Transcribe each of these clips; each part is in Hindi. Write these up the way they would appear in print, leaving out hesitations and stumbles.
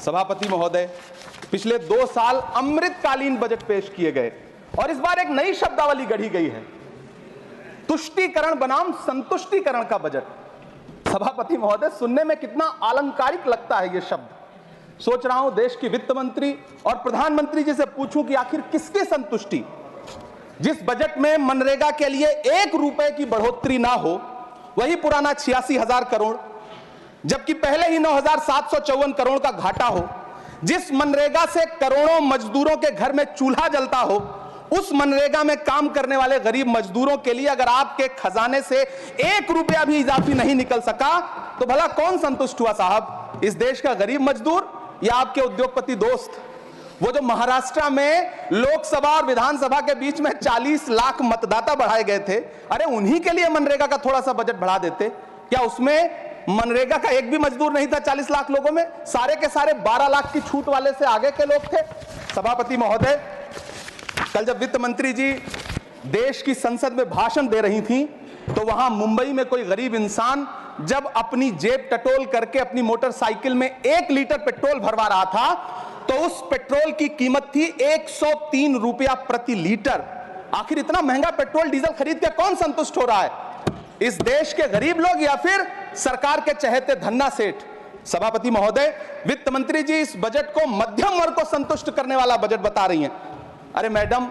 सभापति महोदय, पिछले 2 साल अमृतकालीन बजट पेश किए गए और इस बार एक नई शब्दावली गढ़ी गई है, तुष्टीकरण बनाम संतुष्टीकरण का बजट। सभापति महोदय, सुनने में कितना अलंकारिक लगता है ये शब्द। सोच रहा हूं देश की वित्त मंत्री और प्रधानमंत्री जी से पूछूं कि आखिर किसकी संतुष्टि। जिस बजट में मनरेगा के लिए 1 रुपए की बढ़ोतरी ना हो, वही पुराना 86,000 करोड़, जबकि पहले ही 9,754 करोड़ का घाटा हो। जिस मनरेगा से करोड़ों मजदूरों के घर में चूल्हा जलता हो, उस मनरेगा में काम करने वाले गरीब मजदूरों के लिए अगर आपके खजाने से 1 रुपया भी इजाफी नहीं निकल सका, तो भला कौन संतुष्ट हुआ साहब? इस देश का गरीब मजदूर या आपके उद्योगपति दोस्त? वो जो महाराष्ट्र में लोकसभा और विधानसभा के बीच में 40 लाख मतदाता बढ़ाए गए थे, अरे उन्हीं के लिए मनरेगा का थोड़ा सा बजट बढ़ा देते। क्या उसमें मनरेगा का एक भी मजदूर नहीं था 40 लाख लोगों में? सारे के सारे 12 लाख की छूट वाले से आगे के लोग थे। सभापति महोदय, कल जब वित्त मंत्री जी देश की संसद में भाषण दे रही थी, तो वहां मुंबई में कोई गरीब इंसान जब अपनी जेब टटोल करके अपनी मोटरसाइकिल में 1 लीटर पेट्रोल भरवा रहा था, तो उस पेट्रोल की कीमत थी 103 रुपया प्रति लीटर। आखिर इतना महंगा पेट्रोल डीजल खरीद के कौन संतुष्ट हो रहा है? इस देश के गरीब लोग या फिर सरकार के चहेते धन्ना सेठ? सभापति महोदय, वित्त मंत्री जी इस बजट को मध्यम वर्ग को संतुष्ट करने वाला बजट बता रही हैं। अरे मैडम,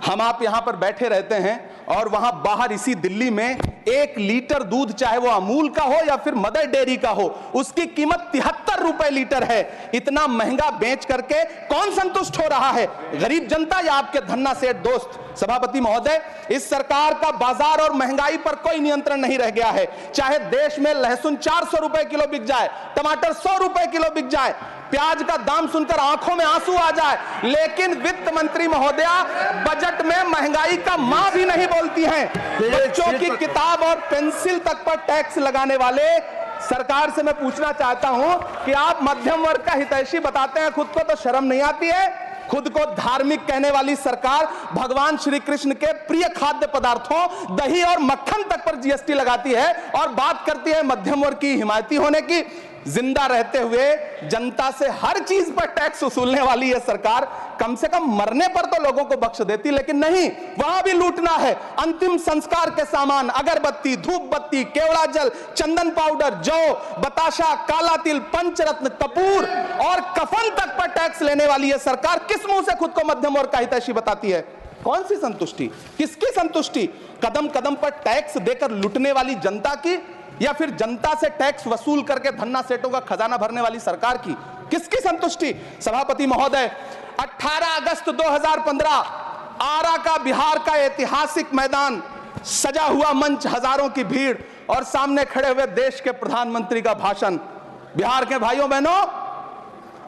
हम आप यहां पर बैठे रहते हैं और वहां बाहर इसी दिल्ली में 1 लीटर दूध, चाहे वो अमूल का हो या फिर मदर डेयरी का हो, उसकी कीमत 73 रुपए लीटर है। इतना महंगा बेच करके कौन संतुष्ट हो रहा है? गरीब जनता या आपके धन्ना सेठ दोस्त? सभापति महोदय, इस सरकार का बाजार और महंगाई पर कोई नियंत्रण नहीं रह गया है। चाहे देश में लहसुन 400 रुपए किलो बिक जाए, टमाटर 100 रुपए किलो बिक जाए, प्याज का दाम सुनकर आंखों में आंसू आ जाए, लेकिन वित्त मंत्री महोदया बजट में महंगाई का मां भी नहीं बोलती हैं। बच्चों की किताब और पेंसिल तक पर टैक्स लगाने वाले सरकार से मैं पूछना चाहता हूं कि आप मध्यम वर्ग का हितैषी बताते हैं, खुद को तो शर्म नहीं आती है? खुद को धार्मिक कहने वाली सरकार भगवान श्री कृष्ण के प्रिय खाद्य पदार्थों, दही और मक्खन तक पर जीएसटी लगाती है और बात करती है मध्यम वर्ग की हिमायती होने की। जिंदा रहते हुए जनता से हर चीज पर टैक्स वसूलने वाली यह सरकार कम से कम मरने पर तो लोगों को बख्श देती, लेकिन नहीं, वहां भी लूटना है। अंतिम संस्कार के सामान, अगरबत्ती, धूप बत्ती, केवड़ा जल, चंदन पाउडर, जौ, बताशा, काला तिल, पंचरत्न, कपूर और कफन तक पर टैक्स लेने वाली यह सरकार किस मुंह से खुद को मध्यम वर्ग का हितैषी बताती है? कौन सी संतुष्टि? किसकी संतुष्टि? कदम कदम पर टैक्स देकर लूटने वाली जनता की, या फिर जनता से टैक्स वसूल करके धन्ना सेठों का खजाना भरने वाली सरकार की? किसकी संतुष्टि? सभापति महोदय, 18 अगस्त 2015 आरा का बिहार का ऐतिहासिक मैदान, सजा हुआ मंच, हजारों की भीड़ और सामने खड़े हुए देश के प्रधानमंत्री का भाषण। बिहार के भाइयों बहनों,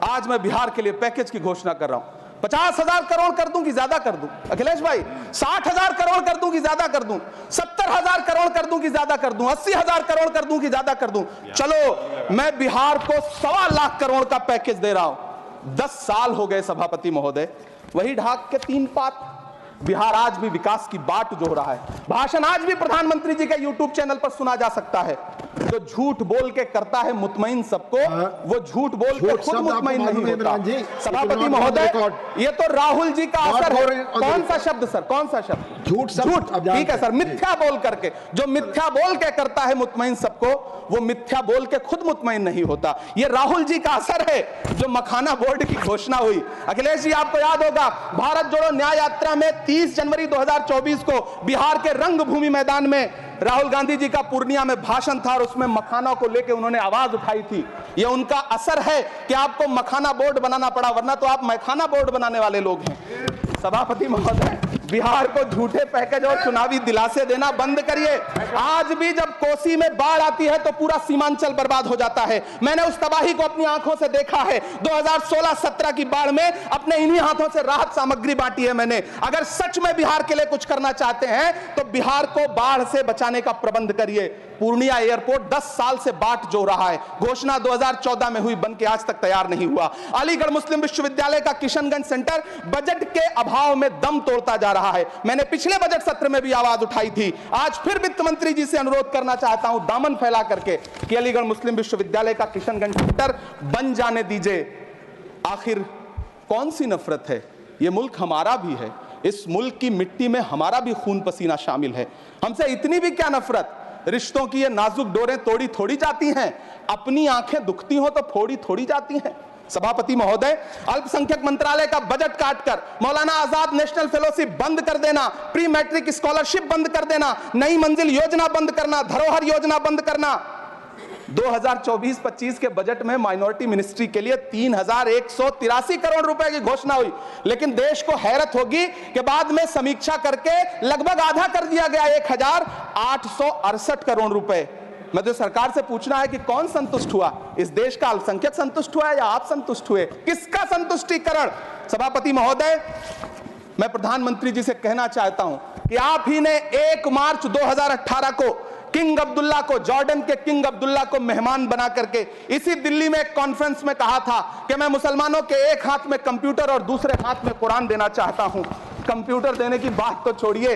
आज मैं बिहार के लिए पैकेज की घोषणा कर रहा हूं। 50,000 करोड़ कर दूं कि ज्यादा कर दूं? अखिलेश भाई, 60,000 करोड़ कर दूं कि ज्यादा कर दूं? 70,000 करोड़ कर दूं कि ज्यादा कर दूं? 80,000 करोड़ कर दूं कि ज्यादा कर दूं? चलो, मैं बिहार को 1.25 लाख करोड़ का पैकेज दे रहा हूं। 10 साल हो गए सभापति महोदय, वही ढाक के 3 पात। बिहार आज भी विकास की बाट जो हो रहा है, भाषण आज भी प्रधानमंत्री जी के यूट्यूब चैनल पर सुना जा सकता है। जो झूठ बोल के करता है मुतमईन सबको, वो झूठ बोल के खुद मुतमईन नहीं होता। सभापति महोदय, ये तो राहुल जी का असर है। कौन सा शब्द सर? कौन सा शब्द? झूठ। ठीक है सर, मिथ्या बोल करके। जो मिथ्या बोल के करता है मुतमईन सबको, वो मिथ्या बोल के खुद मुतमईन नहीं होता। ये राहुल जी का असर है। जो मखाना बोर्ड की घोषणा हुई, अखिलेश जी आपको याद होगा, भारत जोड़ो न्याय यात्रा में 30 जनवरी 2024 को बिहार के रंगभूमि मैदान में राहुल गांधी जी का पूर्णिया में भाषण था और उसमें मखाना को लेकर उन्होंने आवाज उठाई थी। यह उनका असर है कि आपको मखाना बोर्ड बनाना पड़ा, वरना तो आप मैखाना बोर्ड बनाने वाले लोग हैं। सभापति महोदय, बिहार को झूठे पैकेज और चुनावी दिलासे देना बंद करिए। आज भी जब कोसी में बाढ़ आती है तो पूरा सीमांचल बर्बाद हो जाता है। मैंने उस तबाही को अपनी आंखों से देखा है। 2016-17 की बाढ़ में अपने इन्हीं हाथों से राहत सामग्री बांटी है मैंने। अगर सच में बिहार के लिए कुछ करना चाहते हैं तो बिहार को बाढ़ से बचाने का प्रबंध करिए। पूर्णिया एयरपोर्ट 10 साल से बाट जो रहा है, घोषणा 2014 में हुई, बन के आज तक तैयार नहीं हुआ। अलीगढ़ मुस्लिम विश्वविद्यालय का किशनगंज सेंटर बजट के अभाव में दम तोड़ता जा रहा है। मैंने पिछले बजट सत्र में भी आवाज उठाई थी। आज फिर वित्त मंत्री जी से अनुरोध करना चाहता हूं, दामन फैला करके, कि अलीगढ़ मुस्लिम विश्वविद्यालय का किशनगंज सेंटर बन जाने दीजिए। आखिर कौन सी नफरत है? ये मुल्क हमारा भी है, इस मुल्क की मिट्टी में हमारा भी खून पसीना शामिल है। हमसे इतनी भी क्या नफरत? रिश्तों की ये नाजुक डोरें तोड़ी थोड़ी जाती हैं, अपनी आंखें दुखती हो तो फोड़ी थोड़ी जाती हैं। सभापति महोदय, अल्पसंख्यक मंत्रालय का बजट काटकर मौलाना आजाद नेशनल फेलोशिप बंद कर देना, प्री मैट्रिक स्कॉलरशिप बंद कर देना, नई मंजिल योजना बंद करना, धरोहर योजना बंद करना, 2024-25 के बजट में माइनॉरिटी मिनिस्ट्री के लिए 3,183 करोड़ रुपए की घोषणा हुई। लेकिन देश को हैरत होगी कि बाद में समीक्षा करके लगभग आधा कर दिया गया, 1,868 करोड़ रुपए। मैं तो सरकार से पूछना है कि कौन संतुष्ट हुआ? इस देश का अल्पसंख्यक संतुष्ट हुआ या आप संतुष्ट हुए? किसका संतुष्टिकरण? सभापति महोदय, मैं प्रधानमंत्री जी से कहना चाहता हूं कि आप ही ने 1 मार्च 2018 को किंग अब्दुल्ला को, जॉर्डन के किंग अब्दुल्ला को मेहमान बना करके इसी दिल्ली में एक कॉन्फ्रेंस में कहा था कि मैं मुसलमानों के एक हाथ में कंप्यूटर और दूसरे हाथ में कुरान देना चाहता हूं। कंप्यूटर देने की बात तो छोड़िए,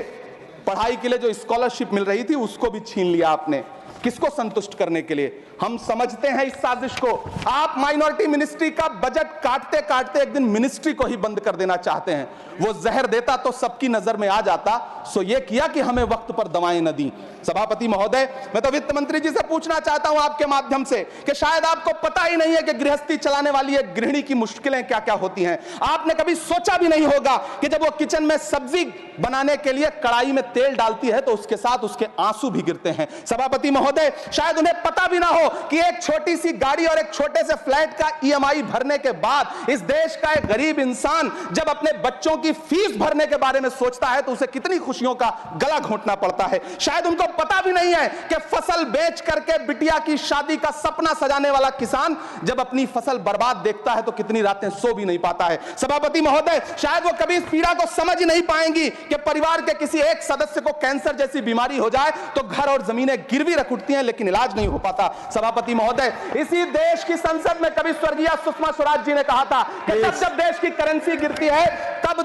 पढ़ाई के लिए जो स्कॉलरशिप मिल रही थी उसको भी छीन लिया आपने। किसको संतुष्ट करने के लिए? हम समझते हैं इस साजिश को। आप माइनॉरिटी मिनिस्ट्री का बजट काटते काटते एक दिन मिनिस्ट्री को ही बंद कर देना चाहते हैं। वो जहर देता तो सबकी नजर में आ जाता, सो ये किया कि हमें वक्त पर दवाएं न दी। सभापति महोदय, मैं तो वित्त मंत्री जी से पूछना चाहता हूं आपके माध्यम से कि शायद आपको पता ही नहीं है कि गृहस्थी चलाने वाली एक गृहिणी की मुश्किलें क्या क्या होती हैं। आपने कभी सोचा भी नहीं होगा कि जब वो किचन में सब्जी बनाने के लिए कड़ाई में तेल डालती है तो उसके साथ उसके आंसू भी गिरते हैं। सभापति महोदय, शायद उन्हें पता भी ना हो कि एक छोटी सी गाड़ी और एक छोटे से फ्लैट का ईएमआई भरने के बाद इस देश का एक गरीब इंसान जब अपने बच्चों की फीस भरने के बारे में सोचता है तो उसे कितनी खुशियों का गला घोंटना पड़ता है। शायद उनको पता भी नहीं है कि फसल बेच करके बिटिया की शादी का सपना सजाने वाला किसान जब अपनी फसल बर्बाद देखता है तो कितनी रातें सो भी नहीं पाता है। सभापति महोदय, शायद वो कभी इस पीड़ा को समझ ही नहीं पाएंगी कि परिवार के किसी एक सदस्य को कैंसर जैसी बीमारी हो जाए तो घर और जमीनें गिरवी रख उठती हैं लेकिन इलाज नहीं हो पाता। सभापति महोदय, इसी देश की संसद में कभी स्वर्गीय सुषमा स्वराज जी ने कहा था कि जब देश की करेंसी गिरती है तब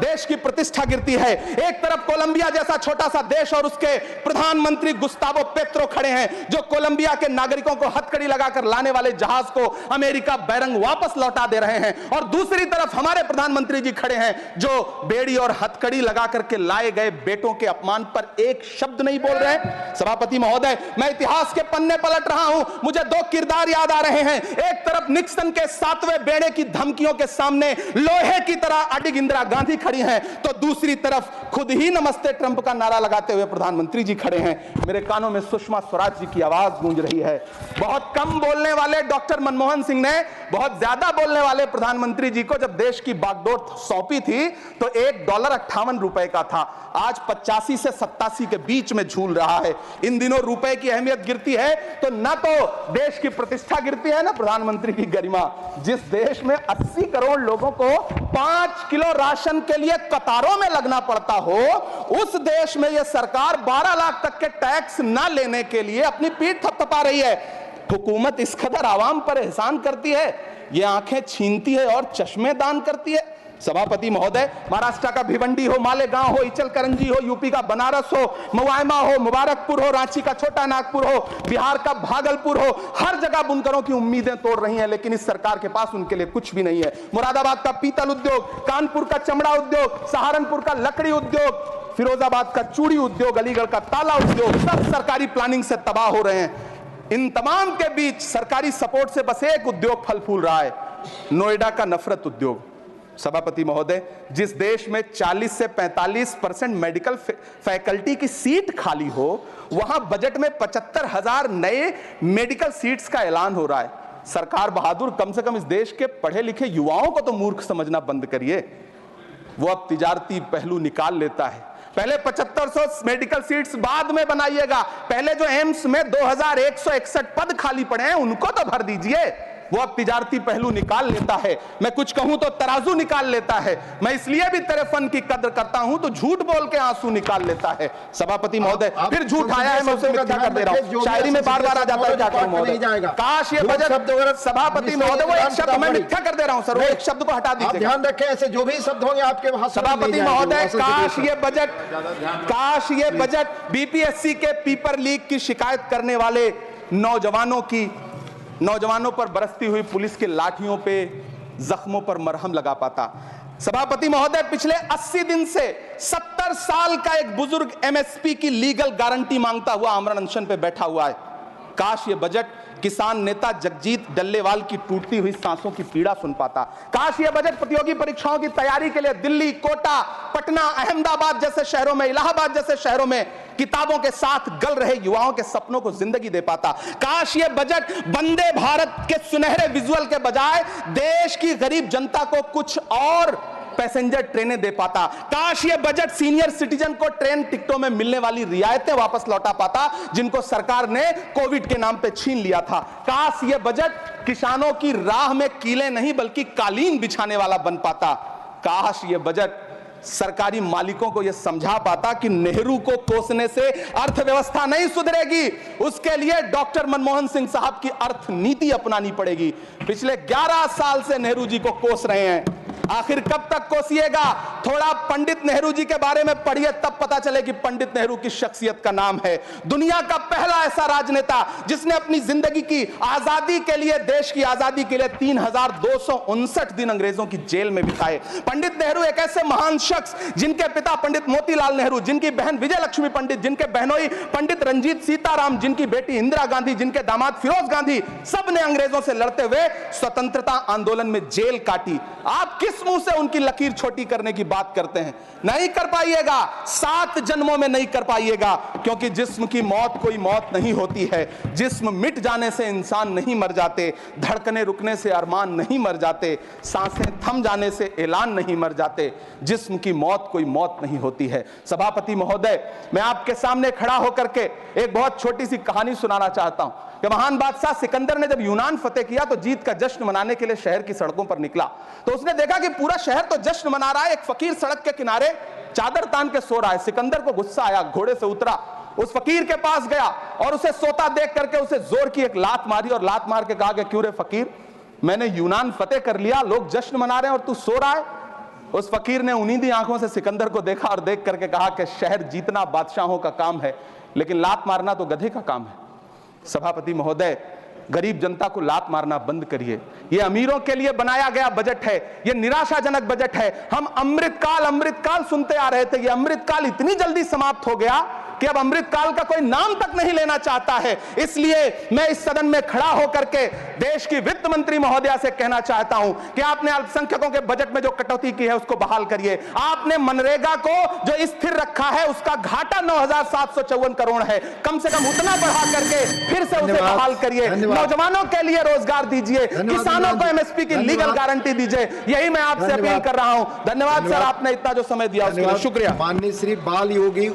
देश की प्रतिष्ठा गिरती है। एक तरफ कोलंबिया जैसा छोटा सा देश और उसके प्रधानमंत्री गुस्तावो पेत्रो खड़े हैं जो कोलंबिया के नागरिकों को हथकड़ी लगाकर लाने वाले जहाज को अमेरिका बैरंग वापस लौटा दे रहे हैं, और दूसरी तरफ हमारे प्रधानमंत्री जी खड़े हैं जो बेड़ी और हथकड़ी लगा करके लाए गए बेटों के अपमान पर एक शब्द नहीं बोल रहे हैं। सभापति महोदय, मैं इतिहास के पन्ने पलट रहा हूं, मुझे 2 किरदार याद आ रहे हैं। एक तरफ निक्सन के 7वें बेड़े की धमकियों के सामने लोहे की तरह अडिग इंदिरा गांधी खड़ी हैं, तो दूसरी तरफ खुद ही नमस्ते ट्रंप का नारा लगाते हुए प्रधानमंत्री जी खड़े हैं। मेरे कानों में सुषमा स्वराज जी की आवाज गूंज रही है। बहुत कम बोलने वाले डॉक्टर मनमोहन सिंह ने बहुत ज्यादा बोलने वाले प्रधानमंत्री जी को जब देश की बागडोर सौंपी थी तो $1.58 का था, आज 85 से 87 के बीच में झूल रहा है। इन दिनों रुपए की अहमियत गिरती है तो न तो देश की प्रतिष्ठा गिरती है, ना प्रधानमंत्री की गरिमा। जिस देश में 80 करोड़ लोगों को 5 किलो राशन के लिए कतारों में लगना पड़ता हो, उस देश में यह सरकार 12 लाख तक के टैक्स ना लेने के लिए अपनी पीठ थपथपा रही है। हुकूमत इस कदर आवाम पर एहसान करती है, ये आंखें छीनती है और चश्मे दान करती है। सभापति महोदय, महाराष्ट्र का भिवंडी हो, मालेगांव हो, इचलकरंजी हो, यूपी का बनारस हो, मुआयमा हो, मुबारकपुर हो, रांची का छोटा नागपुर हो, बिहार का भागलपुर हो, हर जगह बुनकरों की उम्मीदें तोड़ रही हैं, लेकिन इस सरकार के पास उनके लिए कुछ भी नहीं है। मुरादाबाद का पीतल उद्योग, कानपुर का चमड़ा उद्योग, सहारनपुर का लकड़ी उद्योग, फिरोजाबाद का चूड़ी उद्योग, अलीगढ़ का ताला उद्योग, सब सरकारी प्लानिंग से तबाह हो रहे हैं। इन तमाम के बीच सरकारी सपोर्ट से बस एक उद्योग फल फूल रहा है, नोएडा का नफरत उद्योग। सभापति महोदय, जिस देश में 40 से 45% मेडिकल फैकल्टी की सीट खाली हो, वहां बजट में 75,000 नए मेडिकल सीट्स का ऐलान हो रहा है। सरकार बहादुर, कम से कम इस देश के पढ़े लिखे युवाओं को तो मूर्ख समझना बंद करिए। वो अब तिजारती पहलू निकाल लेता है। पहले 7500 मेडिकल सीट्स बाद में बनाइएगा, पहले जो एम्स में 2161 पद खाली पड़े हैं उनको तो भर दीजिए। वो अब तिजारती पहलू निकाल लेता है। मैं कुछ कहूं तो तराजू निकाल लेता है। मैं इसलिए भी तेरे फन की कद्र करता हूं तो झूठ बोल के आंसू निकाल लेता है। सभापति महोदय, फिर झूठ आया है, मैं उसे मिथ्या कर दे रहा हूं। शायरी में बार बार आ जाता है, क्या करूं महोदय। काश ये बजट, सभापति महोदय, वो एक शब्द मैं मिथ्या कर दे रहा हूं सर, वो एक शब्द को हटा दीजिए। ध्यान रखें, ऐसे जो भी शब्द होंगे आपके वहां। सभापति महोदय, काश ये बजट बीपीएससी के पेपर लीक की शिकायत करने वाले नौजवानों पर बरसती हुई पुलिस की लाठियों पे जख्मों पर मरहम लगा पाता। सभापति महोदय, पिछले 80 दिन से 70 साल का एक बुजुर्ग एमएसपी की लीगल गारंटी मांगता हुआ आमरण अनशन पे बैठा हुआ है। काश ये बजट किसान नेता जगजीत डल्लेवाल की टूटती हुई सांसों की पीड़ा सुन पाता। काश ये बजट प्रतियोगी परीक्षाओं की तैयारी के लिए दिल्ली, कोटा, पटना, अहमदाबाद जैसे शहरों में, इलाहाबाद जैसे शहरों में किताबों के साथ गल रहे युवाओं के सपनों को जिंदगी दे पाता। काश ये बजट वंदे भारत के सुनहरे विजुअल के बजाय देश की गरीब जनता को कुछ और पैसेंजर ट्रेनें दे पाता। काश ये बजट सीनियर सिटीजन को ट्रेन टिकटों में मिलने वाली रियायतें वापस लौटा पाता जिनको सरकार ने कोविड के नाम पे छीन लिया था। काश ये बजट किसानों की राह में कीले नहीं बल्कि कालीन बिछाने वाला बन पाता। काश ये बजट सरकारी मालिकों को यह समझा पाता कि नेहरू को कोसने से अर्थव्यवस्था नहीं सुधरेगी, उसके लिए डॉक्टर मनमोहन सिंह साहब की अर्थ नीति अपनानी पड़ेगी। पिछले 11 साल से नेहरू जी को कोस रहे हैं, आखिर कब तक कोसिएगा? थोड़ा पंडित नेहरू जी के बारे में पढ़िए, तब पता चले कि पंडित नेहरू की शख्सियत का नाम है। दुनिया का पहला ऐसा राजनेता जिसने अपनी जिंदगी की आजादी के लिए, देश की आजादी के लिए 3259 दिन अंग्रेजों की जेल में बिताए। पंडित नेहरू एक ऐसे महान शख्स जिनके पिता पंडित मोतीलाल नेहरू, जिनकी बहन विजय लक्ष्मी पंडित, जिनके बहनोई पंडित रंजीत सीताराम, जिनकी बेटी इंदिरा गांधी, जिनके दामाद फिरोज गांधी, सब ने अंग्रेजों से लड़ते हुए स्वतंत्रता आंदोलन में जेल काटी। आप किस मुंह से उनकी लकीर छोटी करने की बात करते हैं? नहीं कर पाइएगा, 7 जन्मों में नहीं कर पाइएगा, क्योंकि जिस्म की मौत कोई मौत नहीं होती है। जिस्म मिट जाने से इंसान नहीं मर जाते, धड़कने रुकने से अरमान नहीं मर जाते, सांसें थम जाने से ऐलान नहीं मर जाते। जिस्म की मौत कोई मौत नहीं होती है। सभापति महोदय, मैं आपके सामने खड़ा होकर के एक बहुत छोटी सी कहानी सुनाना चाहता हूं कि महान बादशाह सिकंदर ने जब यूनान फतेह किया तो जीत का जश्न मनाने के लिए शहर की सड़कों पर निकला, तो उसने देखा कि पूरा शहर तो जश्न मना रहा है, एक फकीर सड़क के किनारे चादर तान के सो रहा है। सिकंदर को गुस्सा आया, घोड़े से उतरा, उस फकीर के पास गया और उसे सोता देख करके उसे जोर की एक लात मारी और लात मार के कहा कि क्यों रे फकीर, मैंने यूनान फतेह कर लिया, लोग जश्न मना रहे हैं और तू सो रहा है। उस फकीर ने उन्नीदी आंखों से सिकंदर को देखा और देख करके कहा कि शहर जीतना बादशाहों का काम है, लेकिन लात मारना तो गधे का काम है। सभापति महोदय, गरीब जनता को लात मारना बंद करिए। यह अमीरों के लिए बनाया गया बजट है, यह निराशाजनक बजट है। हम अमृतकाल सुनते आ रहे थे, यह अमृतकाल इतनी जल्दी समाप्त हो गया कि अब अमृतकाल का कोई नाम तक नहीं लेना चाहता है। इसलिए मैं इस सदन में खड़ा होकर के देश की वित्त मंत्री महोदया से कहना चाहता हूं कि आपने अल्पसंख्यकों के बजट में जो कटौती की है उसको बहाल करिए। आपने मनरेगा को जो स्थिर रखा है उसका घाटा 9,754 करोड़ है, कम से कम उतना बढ़ा करके फिर से उसे बहाल करिए। नौजवानों के लिए रोजगार दीजिए, किसानों को एमएसपी की लीगल गारंटी दीजिए। यही मैं आपसे अपील कर रहा हूं। धन्यवाद सर, आपने इतना जो समय दिया उसके लिए शुक्रिया। माननीय श्री बाल योगी